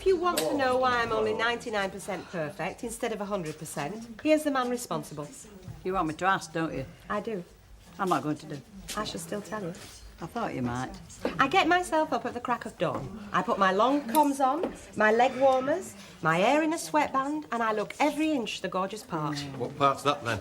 if you want to know why I'm only 99% perfect instead of 100%, here's the man responsible. You want me to ask, don't you? I do. I'm not going to do. I shall still tell you. I thought you might. I get myself up at the crack of dawn. I put my long comms on, my leg warmers, my hair in a sweatband, and I look every inch the gorgeous part. What part's that, then?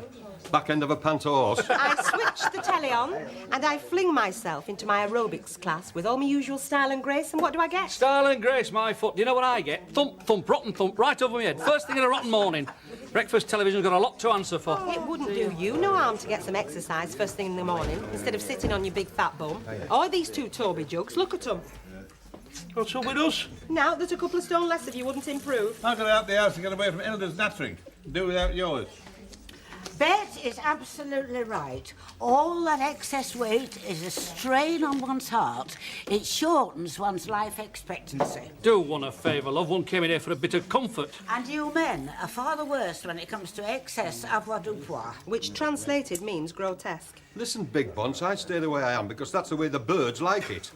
Back end of a pant horse? I switch the telly on, and I fling myself into my aerobics class with all my usual style and grace, and what do I get? Style and grace, my foot. Do you know what I get? Thump, thump, rotten thump, right over my head. First thing in a rotten morning. Breakfast television's got a lot to answer for. It wouldn't do you no harm to get some exercise first thing in the morning, instead of sitting on your big fat bum. Or these two Toby jugs, look at them. What's up with us? Now that a couple of stone less of you wouldn't improve. I got out the house to get away from Hilda's nattering. Do without yours. Bet is absolutely right. All that excess weight is a strain on one's heart. It shortens one's life expectancy. Do one a favour, love. One came in here for a bit of comfort. And you men are far the worst when it comes to excess avoirdupois. Which translated means grotesque. Listen, Big Bunce, I stay the way I am because that's the way the birds like it.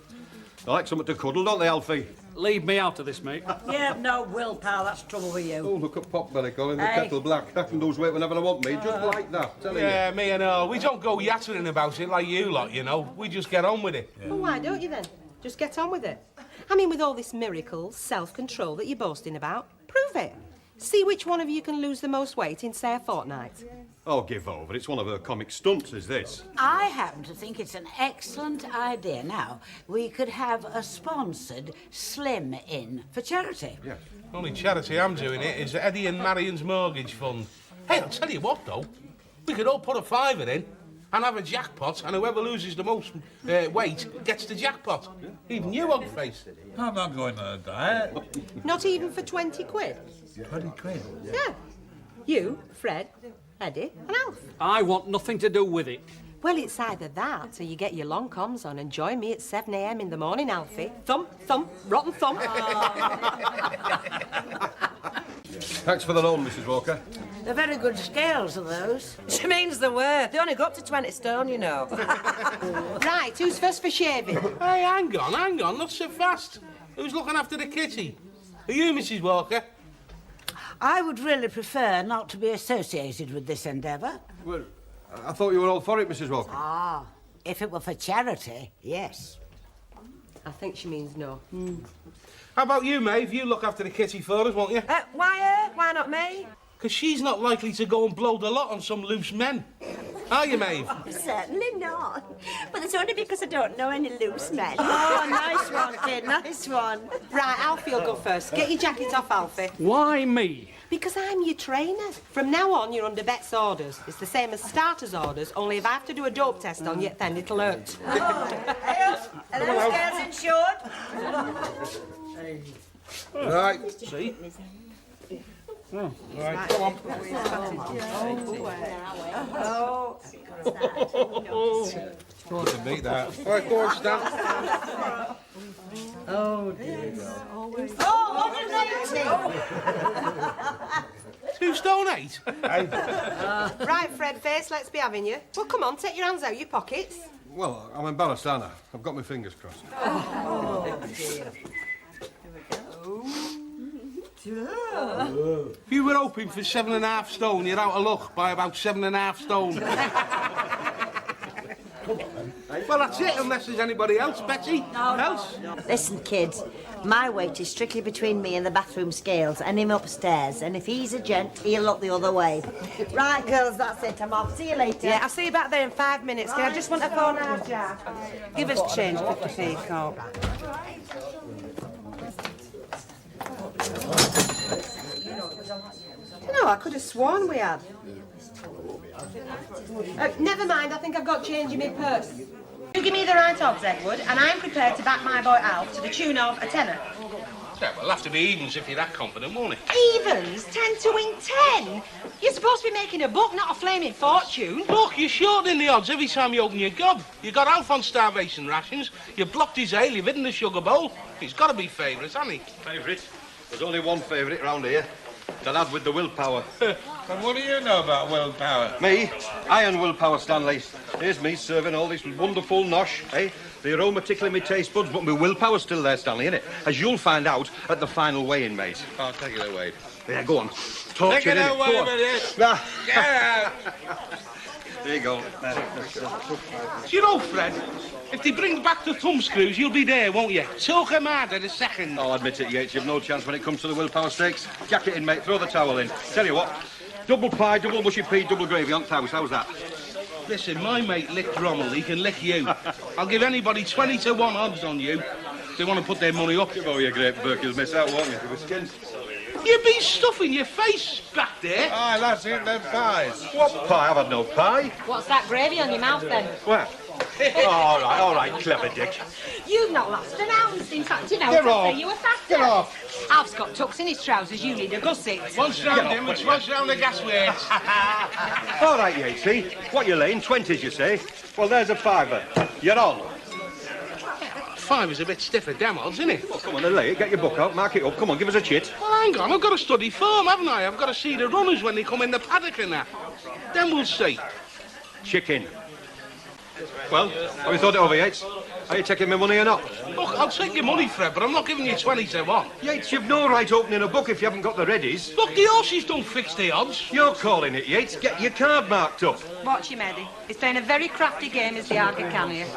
They like something to cuddle, don't they, Alfie? Leave me out of this, mate. Yeah, no will, pal. That's trouble with you. Oh, look at Potbelly calling the Hey. kettle black. I can lose weight whenever I want me, just like that, telling Yeah, you. me and all. We don't go yattering about it like you lot, you know. We just get on with it. Well, why don't you then? Just get on with it. I mean, with all this miracles, self-control that you're boasting about, prove it. See which one of you can lose the most weight in, say, a fortnight. Oh, give over. It's one of her comic stunts, is this? I happen to think it's an excellent idea. Now, we could have a sponsored Slim In for charity. Yes. Only charity I'm doing it is Eddie and Marion's mortgage fund. Hey, I'll tell you what, though. We could all put a fiver in and have a jackpot, and whoever loses the most weight gets the jackpot. Even you, old face. I'm not going on a diet. Not even for 20 quid? 20 quid? Yeah. You, Fred, Eddie and Alf. I want nothing to do with it. Well, it's either that or you get your long comms on and join me at 7 a.m. in the morning, Alfie. Thump, thump, rotten thump. Thanks for the loan, Mrs. Walker. They're very good scales, are those? She means the word. They only go up to 20 stone, you know. Right, who's first for shaving? Hey, hang on, not so fast. Who's looking after the kitty? Are you, Mrs. Walker? I would really prefer not to be associated with this endeavour. Well, I thought you were all for it, Mrs. Walker. Ah, if it were for charity, yes. I think she means no. How about you, Maeve? You look after the kitty for us, won't you? Why her? Why not me? Because she's not likely to go and blow the lot on some loose men. Are you, Maeve? Certainly not. But it's only because I don't know any loose men. Oh, nice one, kid, nice one. Right, Alfie will go first. Get your jacket off, Alfie. Why me? Because I'm your trainer. From now on, you're under Bet's orders. It's the same as starter's orders, only if I have to do a dope test on you, then it'll hurt. Are those girls insured? Right. See? Right, come on. Couldn't beat that. Right, go on, Stan. Oh, dear. £2.08? Right, Fred Face, let's be having you. Well, come on, take your hands out your pockets. Well, I'm embarrassed, aren't I? I've got my fingers crossed. If you were hoping for 7.5 stone, you're out of luck by about 7.5 stone. Well, that's it, unless there's anybody else, Betty. Else? Listen, kids, my weight is strictly between me and the bathroom scales and him upstairs. And if he's a gent, he'll look the other way. Right, girls, that's it. I'm off. See you later. Yeah, I'll see you back there in 5 minutes. Can I just want a phone out, Jack? Give us change, 50p, Carl. No, I could have sworn we had. Never mind, I think I've got change in my purse. You give me the right odds, Edward, and I'm prepared to back my boy Alf to the tune of a tenner. Yeah, well, it'll have to be evens if you're that confident, won't it? Evens? 10 to win 10? You're supposed to be making a book, not a flaming fortune. Look, you're shortening the odds every time you open your gob. You got Alf on starvation rations, you blocked his ale, you've hidden the sugar bowl. He's got to be favourite, hasn't he? Favourite? There's only one favourite round here. The lad with the willpower. And what do you know about willpower? Me? Iron willpower, Stanley. Here's me serving all this wonderful nosh, eh? The aroma tickling me taste buds, but my willpower's still there, Stanley, innit? As you'll find out at the final weigh-in, mate. I'll take it away. Yeah, go on. Talk Take to it you, away Go on. with it. Ah, Get out. there you go. Do you know, Fred, if they bring back the thumbscrews, you'll be there, won't you? Talk 'em hard in a second. I'll admit it, Yates, you've no chance when it comes to the willpower stakes. Jack it in, mate. Throw the towel in. Tell you what, double pie, double mushy pea, double gravy on toast. How's that? Listen, my mate licked Rommel, he can lick you. I'll give anybody 20 to 1 odds on you if they want to put their money up. Oh, you great Burkers miss out, won't you? With skins. You've been stuffing your face back there. Aye, lads, eat them pies. What pie? I've had no pie. What's that gravy on your mouth then? Where? All right, clever dick. You've not lost an ounce. In fact, you know, Get I'd off. say you were fatter. Get off. Alf's got tucks in his trousers. You need a gusset. Once round him, which once round the gas weights. All right, Yatesy. What you laying? 20s, you say? Well, there's a fiver. You're on. 5 is a bit stiffer, damn odds, isn't it? Well, come on, then lay it. Get your book out. Mark it up. Come on, give us a chit. Well, hang on, I've got to study form, haven't I? I've got to see the runners when they come in the paddock and that. Then we'll see. Chicken. Well, have you thought it over, Yates? Are you taking my money or not? Look, I'll take your money, Fred, but I'm not giving you 20 to 1. Yates, you've no right opening a book if you haven't got the readies. Look, the horses don't fix the odds. You're calling it, Yates. Get your card marked up. Watch him, Eddie. He's playing a very crafty game, is the Aga can here.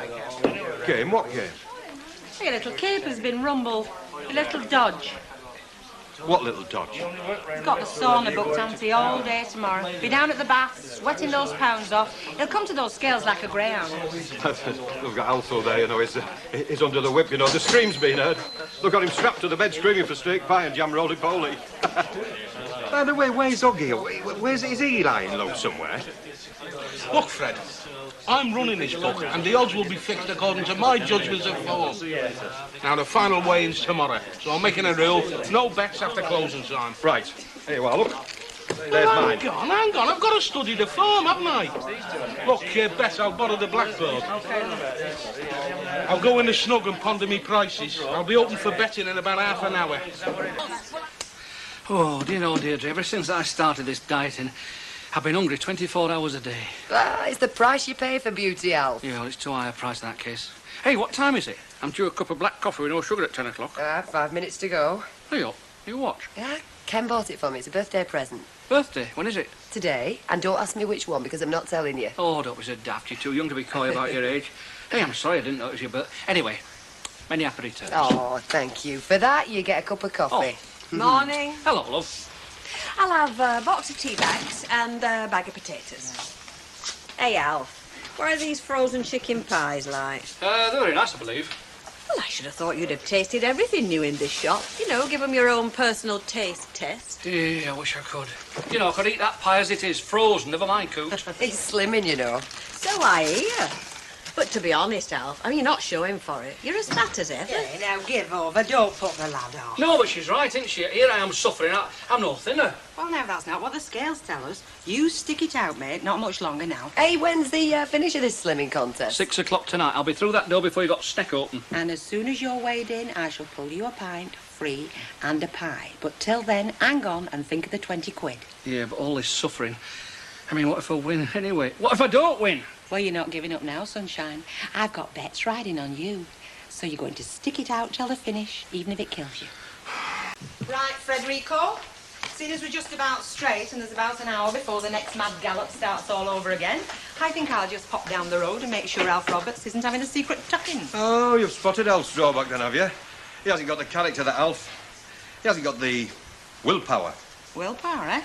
Game? What game? Your little caper's been rumbled. A little dodge. What little dodge? He's got the sauna booked, Auntie, all day tomorrow. Be down at the bath, sweating those pounds off. He'll come to those scales like a greyhound. We've got Alfo there, you know. He's under the whip, you know. The scream's been heard. They've got him strapped to the bed screaming for steak pie and jam roly-poly. By the way, where's Oggy? Is he lying low somewhere? Look, Fred, I'm running this book, and the odds will be fixed according to my judgments of form. Now, the final weigh-in's tomorrow, so I'm making a rule, no bets after closing time. Right. Here you are, look. There's mine. Hang on, I've got to study the form, haven't I? Look, Bet, I'll borrow the blackboard. I'll go in the snug and ponder me prices. I'll be open for betting in about half an hour. Oh, do you know, Deirdre, ever since I started this dieting, I've been hungry 24 hours a day. Ah, it's the price you pay for beauty, Alf. Yeah, well, it's too high a price in that case. Hey, what time is it? I'm due a cup of black coffee with no sugar at 10 o'clock. 5 minutes to go. Hey, up. You watch. Yeah, Ken bought it for me. It's a birthday present. Birthday? When is it? Today, and don't ask me which one because I'm not telling you. Oh, don't be so daft. You're too young to be coy about your age. Hey, I'm sorry I didn't notice your birthday. Anyway, many happy returns. Oh, thank you. For that, you get a cup of coffee. Morning. Hello, love. I'll have a box of tea bags and a bag of potatoes. Hey, Alf, what are these frozen chicken pies like? They're very nice, I believe. Well, I should have thought you'd have tasted everything new in this shop. You know, give them your own personal taste test. Yeah, I wish I could. You know, I could eat that pie as it is, frozen, never mind cooked. It's slimming, you know. So I hear. But to be honest, Alf, I mean, you're not showing for it. You're as fat as ever. Yeah, now give over. Don't put the lad off. No, but she's right, isn't she? Here I am suffering. I'm no thinner. Well, now, that's not what the scales tell us. You stick it out, mate. Not much longer now. Hey, when's the finish of this slimming contest? 6 o'clock tonight. I'll be through that door before you got snack open. And as soon as you're weighed in, I shall pull you a pint, free, and a pie. But till then, hang on and think of the 20 quid. Yeah, but all this suffering. I mean, what if I win anyway? What if I don't win? Well, you're not giving up now, sunshine. I've got bets riding on you. So you're going to stick it out till the finish, even if it kills you. Right, Frederico. Seeing as we're just about straight and there's about an hour before the next mad gallop starts all over again, I think I'll just pop down the road and make sure Alf Roberts isn't having a secret tuck-in. Oh, you've spotted Alf's drawback then, have you? He hasn't got the character that Alf. He hasn't got the willpower. Willpower, eh?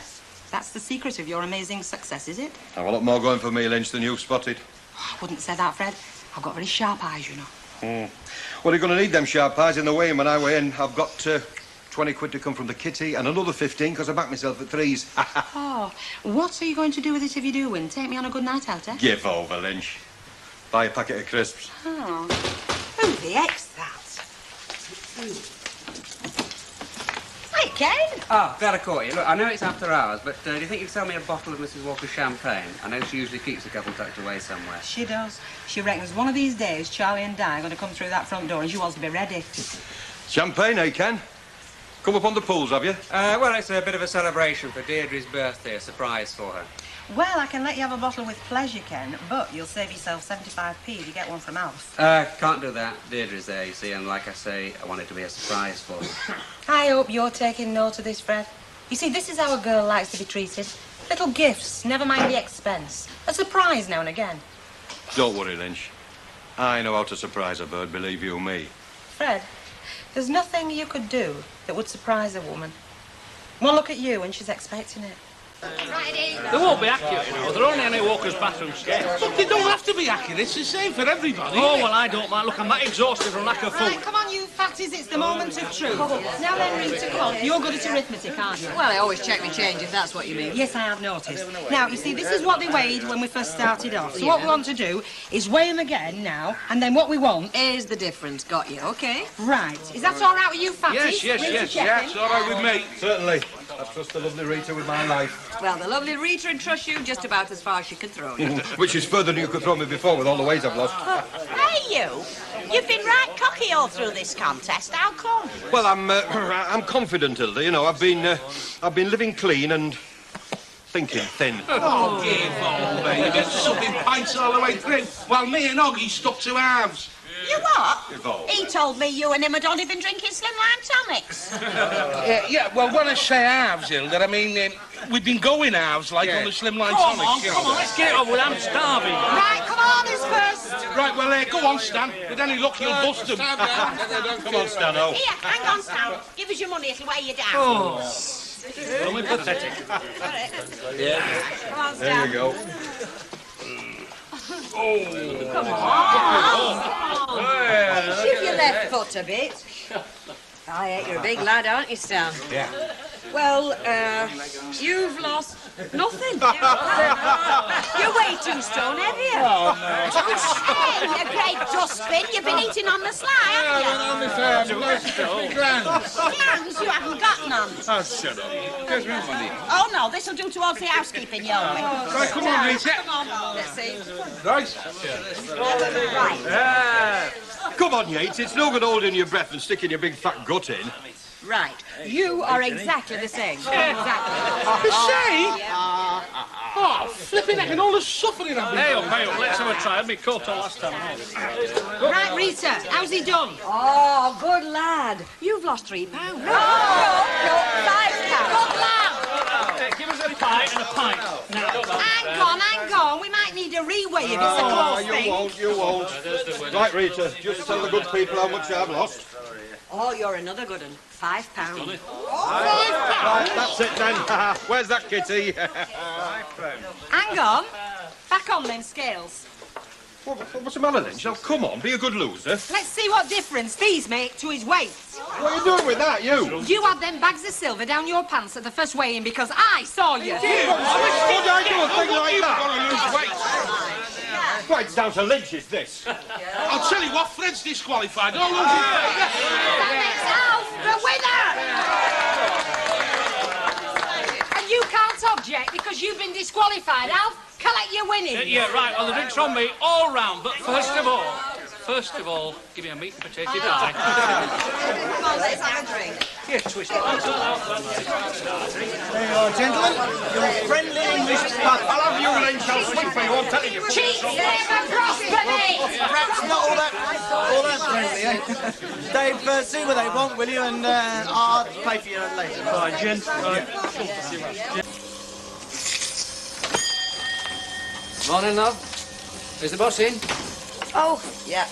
That's the secret of your amazing success, is it? I've a lot more going for me, Lynch, than you've spotted. I wouldn't say that, Fred. I've got very sharp eyes, you know. Well, you're going to need them sharp eyes in the weigh-in when I weigh in. I've got 20 quid to come from the kitty and another 15 because I backed myself at threes. Oh, what are you going to do with it if you do win? Take me on a good night out, eh? Give over, Lynch. Buy a packet of crisps. Oh, who the heck's that? Hi, Ken. Oh, glad I caught you. Look, I know it's after hours, but do you think you could sell me a bottle of Mrs. Walker's champagne? I know she usually keeps a couple tucked away somewhere. She does. She reckons one of these days Charlie and Di are going to come through that front door and she wants to be ready. Champagne, eh, Ken? Come up on the pools, have you? Well, it's a bit of a celebration for Deirdre's birthday, a surprise for her. Well, I can let you have a bottle with pleasure, Ken, but you'll save yourself 75p if you get one from Alf. Can't do that. Deirdre's there, you see, and like I say, I want it to be a surprise for you. I hope you're taking note of this, Fred. You see, this is how a girl likes to be treated. Little gifts, never mind the expense. A surprise now and again. Don't worry, Lynch. I know how to surprise a bird, believe you me. Fred, there's nothing you could do that would surprise a woman. One look at you and she's expecting it. They won't be accurate, you know. They're only any walker's bathroom scales. But they don't have to be accurate. It's the same for everybody. Oh, well, I don't mind. Look, I'm that exhausted from lack of food. Right, come on, you fatties, it's the moment of truth. Now then, Rita, come on. You're good at arithmetic, aren't you? Well, I always check my change, if that's what you mean. Yes, I have noticed. Now, you see, this is what they weighed when we first started off. So what we want to do is weigh them again now, and then what we want Is the difference. Got you, OK? Right. Is that all right with you, fatties? Yes, it's all right with me. Certainly. I trust the lovely Rita with my life. Well, the lovely Rita would trust you just about as far as she could throw you. Which is further than you could throw me before with all the ways I've lost. Hey, you! You've been right cocky all through this contest. How come? Well, I'm confident, Hilda. You know, I've been living clean and thinking thin. Oh, give on, baby. Sucking pints all the way through, while me and Oggy stuck to halves. You what? He told me you and him had only been drinking slimline tonics. Yeah, well, when I say halves, Hilda, I mean, we've been going halves, like on the slimline tonics. Come on, let's get it over with. I'm starving. Right, come on, who's first? Right, well, go on, Stan. With any luck, you'll bust them. Come on, Stan. Here, hang on, Stan. Give us your money, it'll weigh you down. Oh. Only pathetic. Yeah. Come on, Stan. There you go. Come on. Shift your left foot a bit. I hate you're a big lad, aren't you, Stan? Yeah. Well, you've lost nothing. You're way too stone heavy. Oh, no. Hey, you great dustbin. You've been eating on the sly, haven't you? Clams? You haven't got none. Oh, shut up. Where's my money? Oh, no, this'll do towards the housekeeping, you owe me. Right, come on, Rita. Come on. Let's see. Right. Right. Come on, Yates. It's no good holding your breath and sticking your big fat gut in. Right. You are exactly the same. Exactly. The same? Oh, flipping heck, and all the suffering I've been Hey up, let's have a try. I had me coat on last time. Right, Rita, how's he done? Oh, good lad. You've lost £3. No, £5. Good lad. Give us a pint and a pint. Hang on. We might need a reweigh if it's a close thing. You won't. Right, Rita, just tell the good people how much I've lost. Oh, you're another good one. £5. Right, that's it then. Where's that kitty? Hang on. Back on them scales. What's the matter, Lynch? Now, come on, be a good loser. Let's see what difference these make to his weight. What are you doing with that, you? You had them bags of silver down your pants at the first weigh-in because I saw you. Would I do a thing like that? Right, it's down to Lynch, is this? I'll tell you what, Fred's disqualified. Don't lose That makes Alf the winner! And you can't object because you've been disqualified, Alf. Collect your winnings. Yeah, right. Well, the drinks on me all round. But first of all, give me a meat and potato pie. Come on, let's have a drink. Yeah, twist it. There you are, gentlemen. Your friendly English pub. I'll have you, Lynch. I'll swing for you, I'm telling you. Cheats never prosper. Perhaps not all that friendly, eh? Dave, see what they want, will you? And I'll pay for you later. Fine, gent. Right. Morning, love. Is the boss in? Oh, yeah.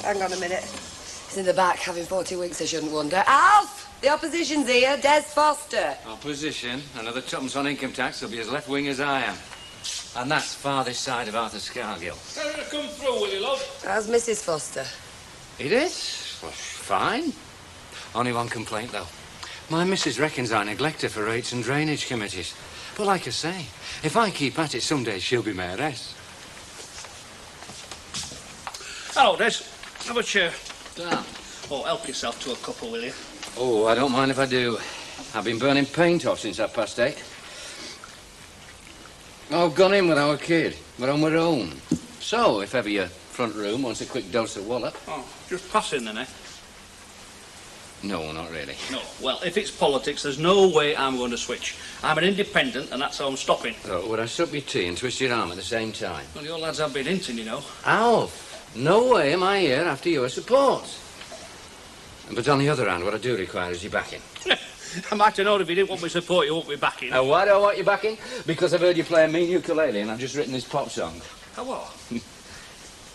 Hang on a minute. He's in the back having 40 weeks, I shouldn't wonder. Alf! The opposition's here. Des Foster. Opposition? Another tuppence on income tax will be as left-wing as I am. And that's farthest side of Arthur Scargill. Come through, will you, love? How's Mrs. Foster? It is? Well, fine. Only one complaint, though. My missus reckons I neglect her for rates and drainage committees. But like I say, if I keep at it, someday she'll be mayoress. Hello, Des. Have a chair. Down. Oh, help yourself to a couple, will you? Oh, I don't mind if I do. I've been burning paint off since 8:30. I've gone in with our kid. We're on our own. So, if ever your front room wants a quick dose of wallop... Oh, just pass in then, eh? No, not really. No. Well, if it's politics, there's no way I'm going to switch. I'm an independent, and that's how I'm stopping. Oh, would I suck your tea and twist your arm at the same time? Well, your lads have been hinting, you know. Alf, no way am I here after your support. But on the other hand, what I do require is your backing. I might have known if you didn't want my support, you won't be backing. Now, why do I want you backing? Because I've heard you play a mean ukulele and I've just written this pop song. Oh, what?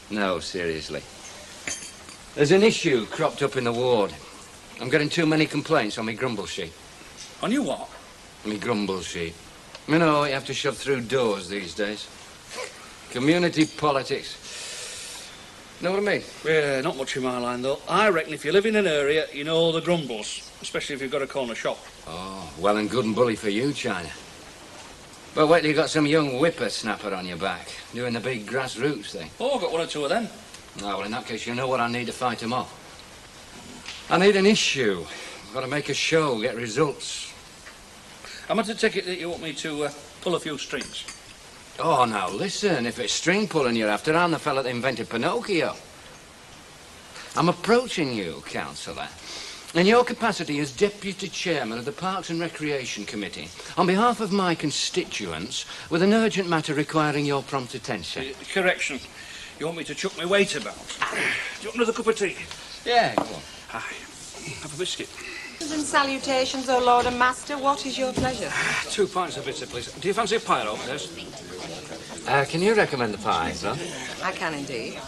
No, seriously. There's an issue cropped up in the ward. I'm getting too many complaints on my grumble sheet. On you what? My grumble sheet. You know, you have to shove through doors these days. Community politics. Know what I mean? Yeah, not much in my line, though. I reckon if you live in an area, you know the grumbles. Especially if you've got a corner shop. Oh, well and good and bully for you, China. But wait till you got some young whippersnapper on your back, doing the big grassroots thing. Oh, I've got one or two of them. Oh, well, in that case, you know what I need to fight them off. I need an issue. I've got to make a show, get results. I'm going to take it that you want me to pull a few strings. Oh, now, listen, if it's string pulling you're after, I'm the fella that invented Pinocchio. I'm approaching you, councillor, in your capacity as Deputy Chairman of the Parks and Recreation Committee, on behalf of my constituents, with an urgent matter requiring your prompt attention. Correction. You want me to chuck my weight about? Do you want another cup of tea? Yeah, go on. Aye. Have a biscuit. And salutations, O Lord and Master. What is your pleasure? 2 pints of bitter, please. Do you fancy a pie, Des? Can you recommend the pie, son? I can indeed.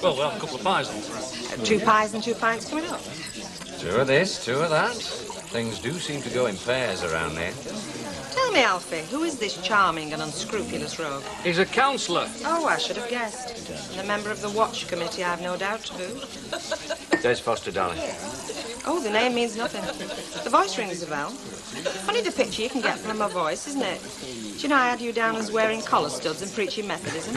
Well, we'll have a couple of pies then. 2 pies and 2 pints coming up. 2 of this, 2 of that. Things do seem to go in pairs around here. Tell me, Alfie, who is this charming and unscrupulous rogue? He's a councillor. Oh, I should have guessed. And a member of the Watch Committee, I've no doubt, too. Des Foster, darling. Oh, the name means nothing. The voice rings a bell. Funny the picture you can get from my voice, isn't it? Do you know I had you down as wearing collar studs and preaching Methodism?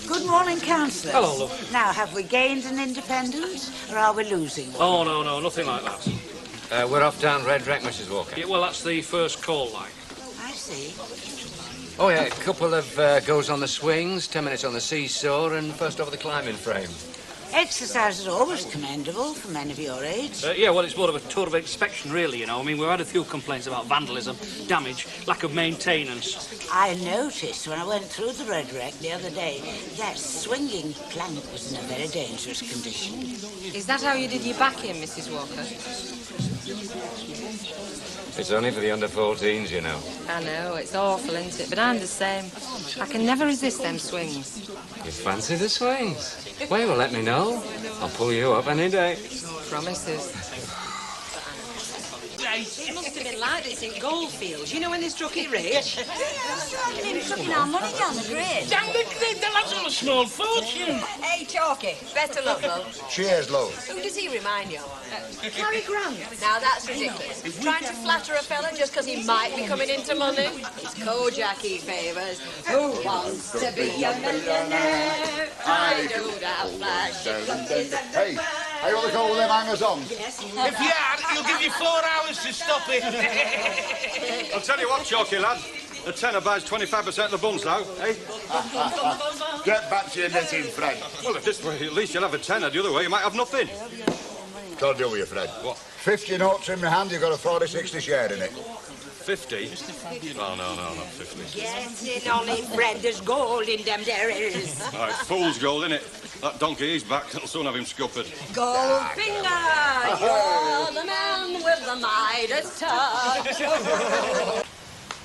Good morning, councillors. Hello, love. Now, have we gained an independence, or are we losing one? Oh, no, nothing like that. We're off down Red Wreck, Mrs. Walker. Yeah, well, that's the first call, like. I see. Oh, yeah, a couple of goes on the swings, 10 minutes on the seesaw, and first over the climbing frame. Exercise is always commendable for men of your age. Yeah, well, it's more of a tour of inspection, really, you know. I mean, we've had a few complaints about vandalism, damage, lack of maintenance. I noticed when I went through the Red Wreck the other day, that swinging plank was in a very dangerous condition. Is that how you did your backing, Mrs. Walker? It's only for the under-14s, you know. I know, it's awful, isn't it? But I'm the same. I can never resist them swings. You fancy the swings? Well, let me know. I'll pull you up any day. Promises. It must have been like this in Goldfields. You know when they struck it rich? Him sucking our money down the grade. Down the grade? The lad's on a small fortune. Hey, Chalky, better luck, love. Cheers, love. Who does he remind you of? Cary Grant. Now, that's ridiculous. Trying to flatter a fella just because he might be coming into money? It's Kojak he favours. Who wants to be a millionaire? I do that flash. Hey, are you want to call them hangers on? If you are, he'll give you 4 hours to stop it. I'll tell you what, Chalky lad. A tenner buys 25% of the buns now, eh? Get back to your knitting, Fred. Well, if this way, at least you'll have a tenner. The other way, you might have nothing. Can't deal with you, Fred. What? 50 notes in my hand, you've got a 40-60 share in it. 50? Oh, no, not 50. Get in on it, Fred. There's gold in them there is. All right, fool's gold, innit? That donkey, he's back. It'll soon have him scuppered. Goldfinger, you're the man with the Midas touch.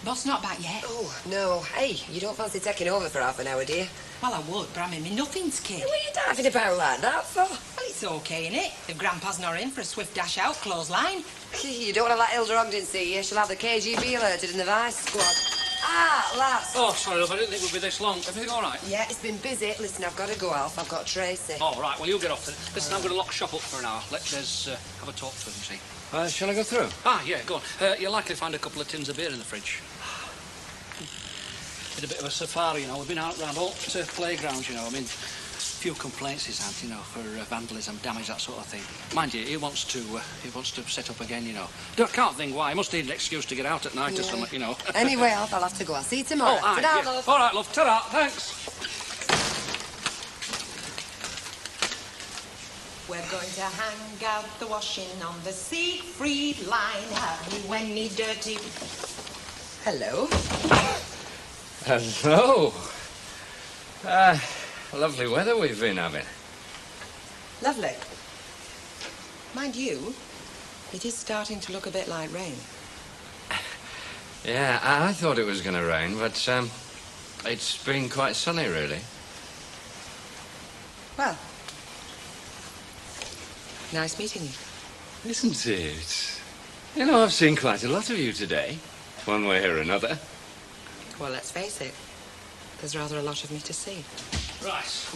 Boss not back yet. Oh, no. Hey, you don't fancy taking over for half an hour, do you? Well, I would, but I'm in me nothing's kid. What are you daffing about like that for? Well, it's okay, innit? If Grandpa's not in for a swift dash out clothesline. You don't want to let Hilda Ogden see you. She'll have the KGB alerted in the vice squad. Ah, lass. Oh, sorry, love, I didn't think we'd be this long. Everything all right? Yeah, it's been busy. Listen, I've got to go, Alf. I've got Tracy. Oh, right, well, you get off then. Listen, I'm going to lock shop up for an hour. Let Des have a talk to him, see. Shall I go through? Ah, yeah, go on. You'll likely find a couple of tins of beer in the fridge. Did a bit of a safari, you know. We've been out round all to playgrounds, you know. I mean, a few complaints he's had, you know, for vandalism, damage, that sort of thing. Mind you, he wants to set up again, you know. Can't think why. He must need an excuse to get out at night or something, you know. Anyway, Alf, I'll have to go. I'll see you tomorrow. Oh, Ta-da, yeah. love. All right, love. Ta-ra. Thanks. We're going to hang out the washing on the Siegfried line. Have you any dirty... Hello. Hello. Lovely weather we've been having. Lovely. Mind you, it is starting to look a bit like rain. Yeah, I thought it was going to rain, but it's been quite sunny, really. Well, nice meeting you. Isn't it? You know, I've seen quite a lot of you today, one way or another. Well, let's face it, there's rather a lot of me to see. Right.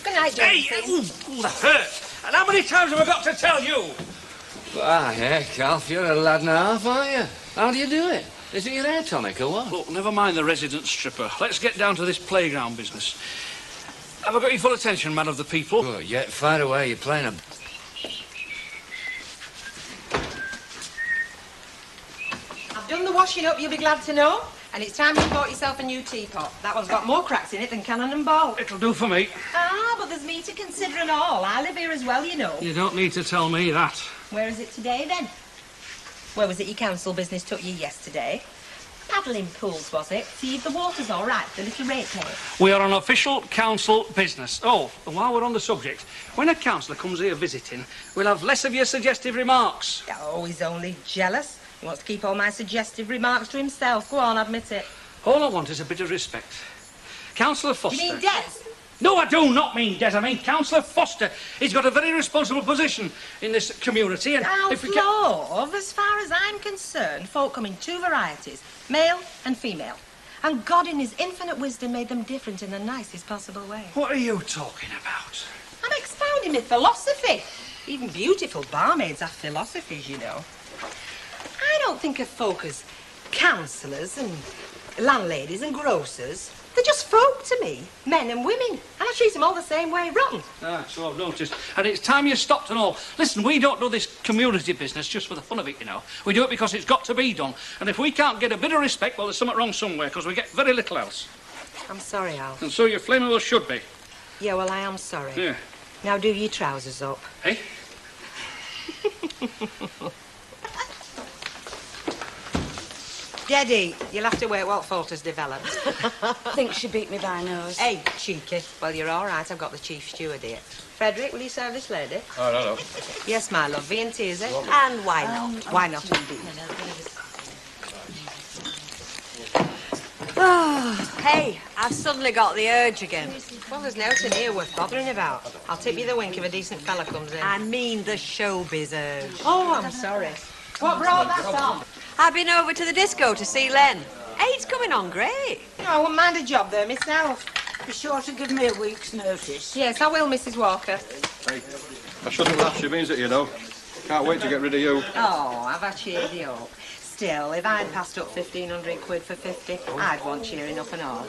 Good night, Deirdre. Hey, ooh, that hurt. And how many times have I got to tell you? Ah, heck, Alf, you're a lad and a half, aren't you? How do you do it? Is it your hair tonic or what? Look, never mind the resident stripper. Let's get down to this playground business. Have I got your full attention, man of the people? Oh, yeah, fire away. You're playing a... I've done the washing up, you'll be glad to know. And it's time you bought yourself a new teapot. That one's got more cracks in it than cannon and ball. It'll do for me. Ah, but there's me to consider and all. I live here as well, you know. You don't need to tell me that. Where is it today, then? Where was it your council business took you yesterday? Paddling pools, was it? See if the water's all right, the little ratepayer. We are on official council business. Oh, and while we're on the subject, when a councillor comes here visiting, we'll have less of your suggestive remarks. Oh, he's only jealous. He wants to keep all my suggestive remarks to himself. Go on, admit it. All I want is a bit of respect. Councillor Foster... You mean Des? No, I do not mean Des. I mean Councillor Foster. He's got a very responsible position in this community, and if we can... Love, as far as I'm concerned, folk come in two varieties, male and female. And God, in his infinite wisdom, made them different in the nicest possible way. What are you talking about? I'm expounding my philosophy. Even beautiful barmaids have philosophies, you know. I don't think of folk as councillors and landladies and grocers. They're just folk to me, men and women, and I treat them all the same way, rotten. Ah, so I've noticed. And it's time you stopped and all. Listen, we don't do this community business just for the fun of it, you know. We do it because it's got to be done. And if we can't get a bit of respect, well, there's something wrong somewhere, because we get very little else. I'm sorry, Alf. And so your flammable should be. Yeah, well, I am sorry. Yeah. Now do your trousers up. Hey? Deddy, you'll have to wait while fault has developed. I think she beat me by a nose. Hey, cheeky. Well, you're all right. I've got the chief steward here. Frederick, will you serve this lady? Oh, no. Yes, my love. V and T, is it? And why not? Why not, indeed? Oh, hey, I've suddenly got the urge again. Well, there's nothing here worth bothering about. I'll tip you the wink if a decent fella comes in. I mean the showbiz urge. Oh, I'm sorry. What brought that on? I've been over to the disco to see Len. Hey, it's coming on great. No, I wouldn't mind a job there myself. Be sure to give me a week's notice. Yes, I will, Mrs. Walker. Hey, I shouldn't laugh, she means it, you know. Can't wait to get rid of you. Oh, have I cheered you up? Still, if I'd passed up 1,500 quid for 50, I'd want cheering up and all.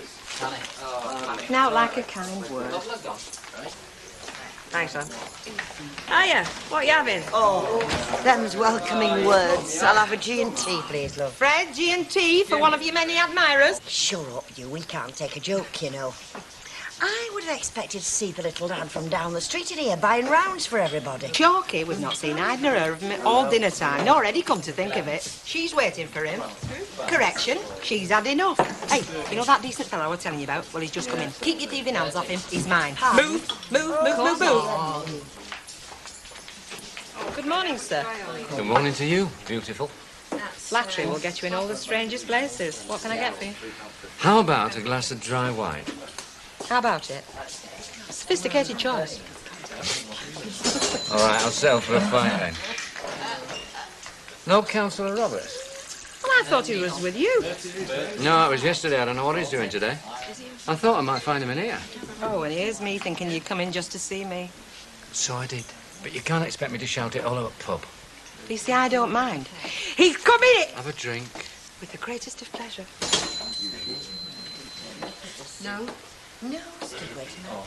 Now, like a kind word. Thanks, son. Hiya, what are you having? Oh, them's welcoming words. I'll have a G&T, please, love. Fred, G&T for one of your many admirers. Shut up, you. We can't take a joke, you know. I would have expected to see the little lad from down the street in here buying rounds for everybody. Chalky, we've not seen either or her of him all dinner time, nor Eddie, come to think of it. She's waiting for him. Correction, she's had enough. Hey, you know that decent fellow I was telling you about? Well, he's just come in. Keep your thieving hands off him. He's mine. Move. Good morning, sir. Good morning to you, beautiful. Flattery will get you in all the strangest places. What can I get for you? How about a glass of dry wine? How about it? Sophisticated choice. All right, I'll settle for a pint then. No Councillor Roberts? Well, I thought he was with you. No, it was yesterday. I don't know what he's doing today. I thought I might find him in here. Oh, and here's me thinking you'd come in just to see me. So I did. But you can't expect me to shout it all over the pub. You see, I don't mind. He's coming in! Have a drink. With the greatest of pleasure. No? No, still waiting. Oh.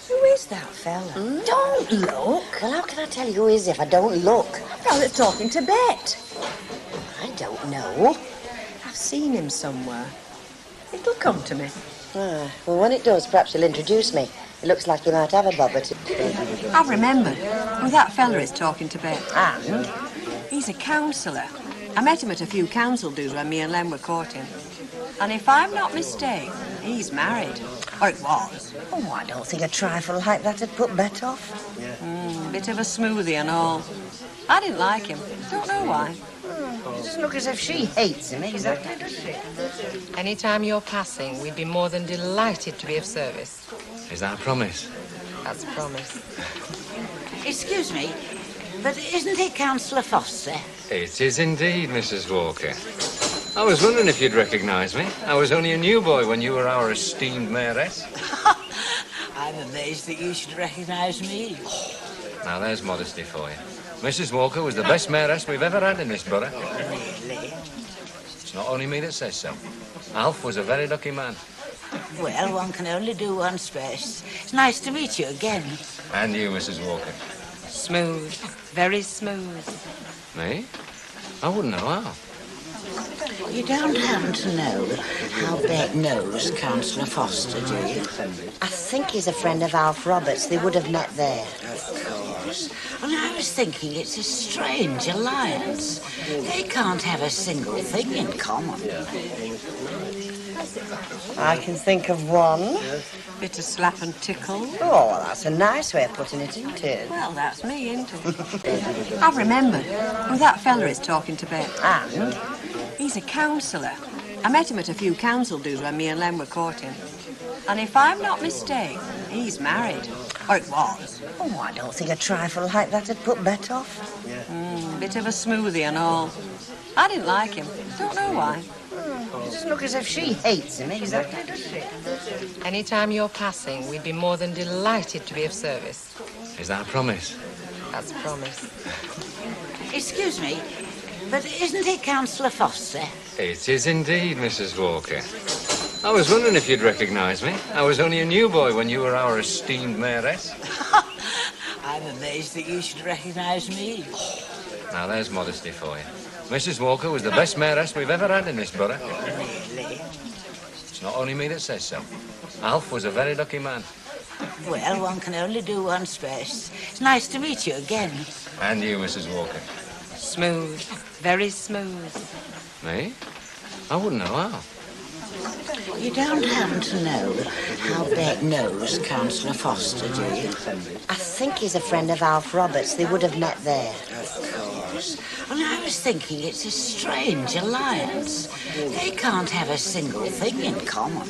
Who is that fella? Don't look. Well, how can I tell you who he is if I don't look? Well, it's talking to Bet. I don't know. I've seen him somewhere. It'll come to me. Well, when it does, perhaps you'll introduce me. It looks like you might have a bob at it. I've remembered who that fella is talking to Bet. And? He's a councillor. I met him at a few council dues when me and Len were courting. And if I'm not mistaken, he's married. Or it was. Oh, I don't think a trifle like that would put Bet off. Bit of a smoothie and all. I didn't like him. Don't know why. It doesn't look as if she hates him exactly, does she? Any time you're passing, we'd be more than delighted to be of service. Is that a promise? That's a promise. Excuse me, but isn't it Councillor Foster? It is indeed, Mrs. Walker. I was wondering if you'd recognise me. I was only a new boy when you were our esteemed mayoress. I'm amazed that you should recognise me. Now, there's modesty for you. Mrs. Walker was the best mayoress we've ever had in this borough. Really? It's not only me that says so. Alf was a very lucky man. Well, one can only do one's best. It's nice to meet you again. And you, Mrs. Walker. Smooth. Very smooth. Me? I wouldn't know how. You don't happen to know how Bet knows Councillor Foster, do you? I think he's a friend of Alf Roberts. They would have met there. Of course. And I was thinking it's a strange alliance. They can't have a single thing in common. I can think of one. Bit of slap and tickle. Oh, well, that's a nice way of putting it, isn't it? Well, that's me, isn't it? I've remembered who that fella is talking to Bet. And? He's a councillor. I met him at a few council dues when me and Len were courting. And if I'm not mistaken, he's married. Or it was. Oh, I don't think a trifle like that would put Bet off. Bit of a smoothie and all. I didn't like him. Don't know why. It doesn't look as if she hates him exactly, does she? Any time you're passing, we'd be more than delighted to be of service. Is that a promise? That's a promise. Excuse me, but isn't it Councillor Foster? It is indeed, Mrs. Walker. I was wondering if you'd recognise me. I was only a new boy when you were our esteemed mayoress. I'm amazed that you should recognise me. Now, there's modesty for you. Mrs. Walker was the best mayoress we've ever had in this borough. Really? It's not only me that says so. Alf was a very lucky man. Well, one can only do one's best. It's nice to meet you again. And you, Mrs. Walker. Smooth. Very smooth. Me? I wouldn't know how. You don't happen to know how Bet knows Councillor Foster, do you? I think he's a friend of Alf Roberts. They would have met there. Of course. And I was thinking it's a strange alliance. They can't have a single thing in common.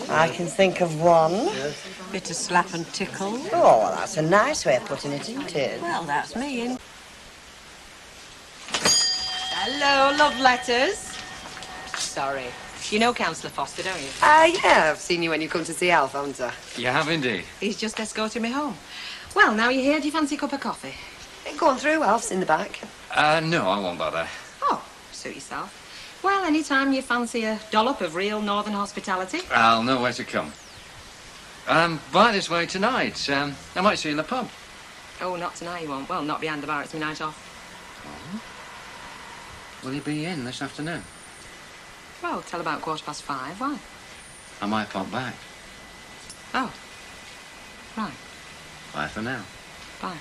I can think of one. Bit of slap and tickle. Oh, well, that's a nice way of putting it, isn't it? Well, that's me, isn't it? Hello, love letters. Sorry. You know Councillor Foster, don't you? Yeah, I've seen you when you come to see Alf, haven't I? You have indeed. He's just escorted me home. Well, now you're here, do you fancy a cup of coffee? Go on through, Alf's in the back. No, I won't bother. Oh, suit yourself. Well, any time you fancy a dollop of real northern hospitality. I'll know where to come. By this way tonight. I might see you in the pub. Oh, not tonight, you won't. Well, not behind the bar, it's my night off. Will you be in this afternoon? Well, till about 5:15. Why? I might pop back. Oh. Right. Bye for now. Bye.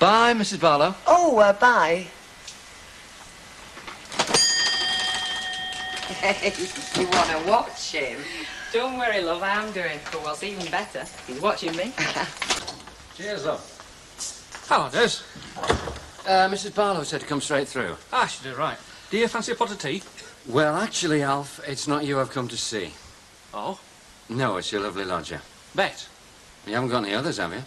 Bye, Mrs. Barlow. Oh, bye. Hey, you want to watch him? Don't worry, love, I am doing. But what's even better, he's watching me. Cheers, love. Hello, Des. Mrs. Barlow said to come straight through. Ah, she did right. Do you fancy a pot of tea? Well, actually, Alf, it's not you I've come to see. Oh? No, it's your lovely lodger. Bet. You haven't got any others, have you?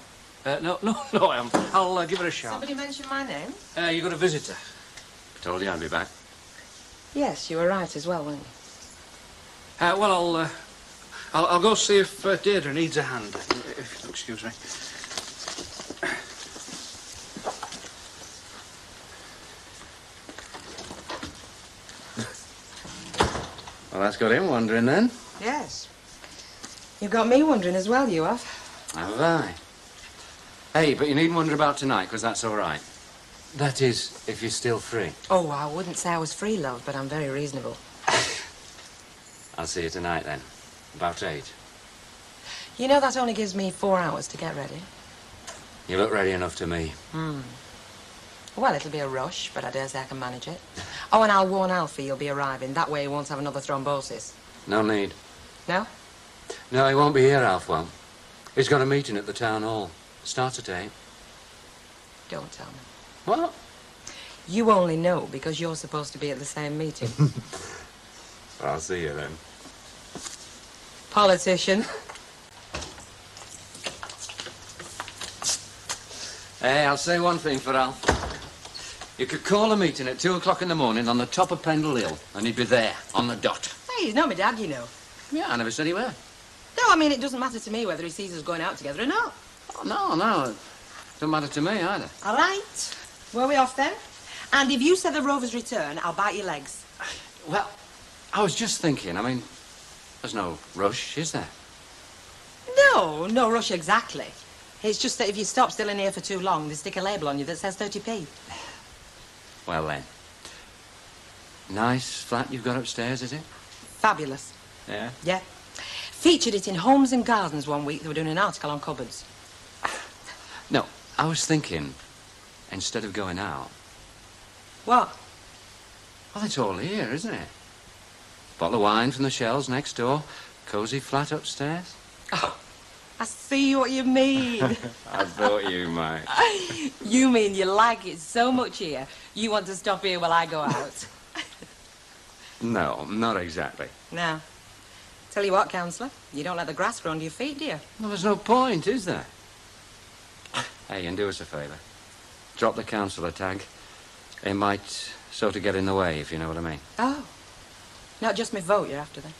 No, I haven't. I'll give her a shout. Somebody mentioned my name? You got a visitor. Told you I'd be back. Yes, you were right as well, weren't you? Well, I'll go see if Deirdre needs a hand. If you'll excuse me. Well, that's got him wondering, then. Yes. You've got me wondering as well, you have. Have I? Hey, but you needn't wonder about tonight, because that's all right. That is, if you're still free. Oh, I wouldn't say I was free, love, but I'm very reasonable. I'll see you tonight, then. About 8. You know, that only gives me 4 hours to get ready. You look ready enough to me. Well, it'll be a rush, but I dare say I can manage it. Oh, and I'll warn Alfie you'll be arriving. That way he won't have another thrombosis. No need. No? No, he won't be here, Alf won't. He's got a meeting at the town hall. Starts at 8. Don't tell me. What? You only know because you're supposed to be at the same meeting. I'll see you then. Politician. Hey, I'll say one thing for Alf. You could call a meeting at 2 o'clock in the morning on the top of Pendle Hill, and he'd be there, on the dot. Hey, he's not my dad, you know. Yeah, I never said he were. No, I mean, it doesn't matter to me whether he sees us going out together or not. Oh, no. It doesn't matter to me either. All right. Where are we off then? And if you say the Rovers Return, I'll bite your legs. Well, I was just thinking, I mean, there's no rush, is there? No rush exactly. It's just that if you stop still in here for too long, they stick a label on you that says 30p. Well then. Nice flat you've got upstairs, is it? Fabulous. Yeah? Yeah. Featured it in Homes and Gardens one week. They were doing an article on cupboards. No, I was thinking, instead of going out... What? Well, it's all here, isn't it? Bottle of wine from the shelves next door, cosy flat upstairs. Oh, I see what you mean. I thought you might. You mean you like it so much here, you want to stop here while I go out? No, not exactly. No. Tell you what, councillor, you don't let the grass grow under your feet, do you? Well, there's no point, is there? Hey, and do us a favour. Drop the councillor tag. It might sort of get in the way, if you know what I mean. Oh. Not just my vote you're after, then?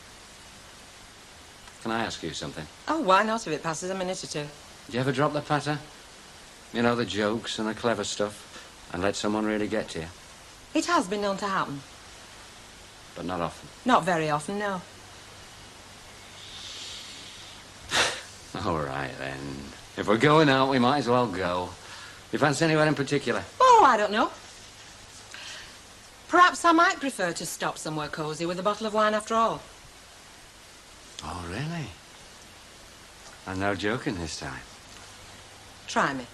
Can I ask you something? Oh, why not, if it passes a minute or two? Do you ever drop the patter? You know, the jokes and the clever stuff, and let someone really get to you? It has been known to happen. But not often. Not very often, no. All right, then. If we're going out, we might as well go. You fancy anywhere in particular? Oh, I don't know. Perhaps I might prefer to stop somewhere cosy with a bottle of wine after all. Oh, really? I'm no joking this time. Try me.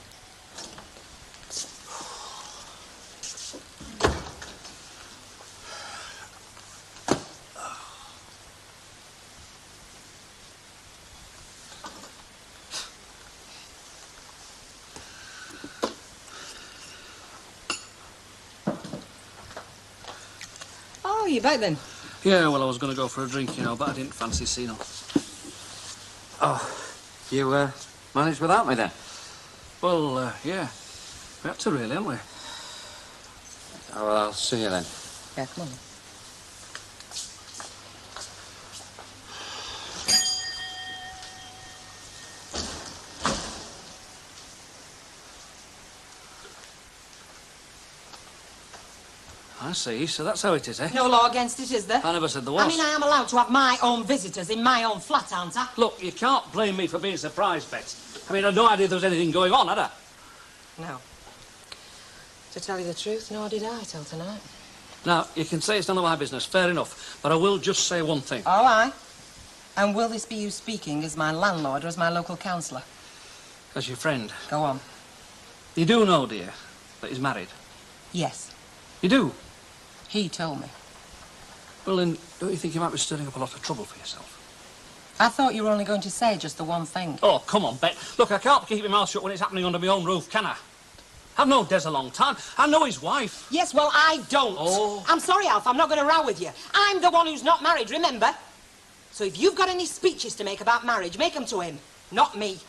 Oh, you back then? Yeah, well, I was going to go for a drink, you know, but I didn't fancy seeing them. Oh, you, managed without me then? Well, yeah. We had to really, haven't we? Oh, well, I'll see you then. Yeah, come on. I see, so that's how it is, eh? No law against it, is there? I never said there was. I mean, I am allowed to have my own visitors in my own flat, aren't I? Look, you can't blame me for being surprised, Bet. I mean, I had no idea there was anything going on, had I? No. To tell you the truth, nor did I till tonight. Now, you can say it's none of my business, fair enough, but I will just say one thing. Oh, aye? And will this be you speaking as my landlord or as my local councillor? As your friend. Go on. You do know, dear, that he's married? Yes. You do? He told me. Well, then, don't you think you might be stirring up a lot of trouble for yourself? I thought you were only going to say just the one thing. Oh, come on, Bet. Look, I can't keep my mouth shut when it's happening under my own roof, can I? I've known Des a long time. I know his wife. Yes, well, I don't. Oh. I'm sorry, Alf, I'm not going to row with you. I'm the one who's not married, remember? So if you've got any speeches to make about marriage, make them to him, not me.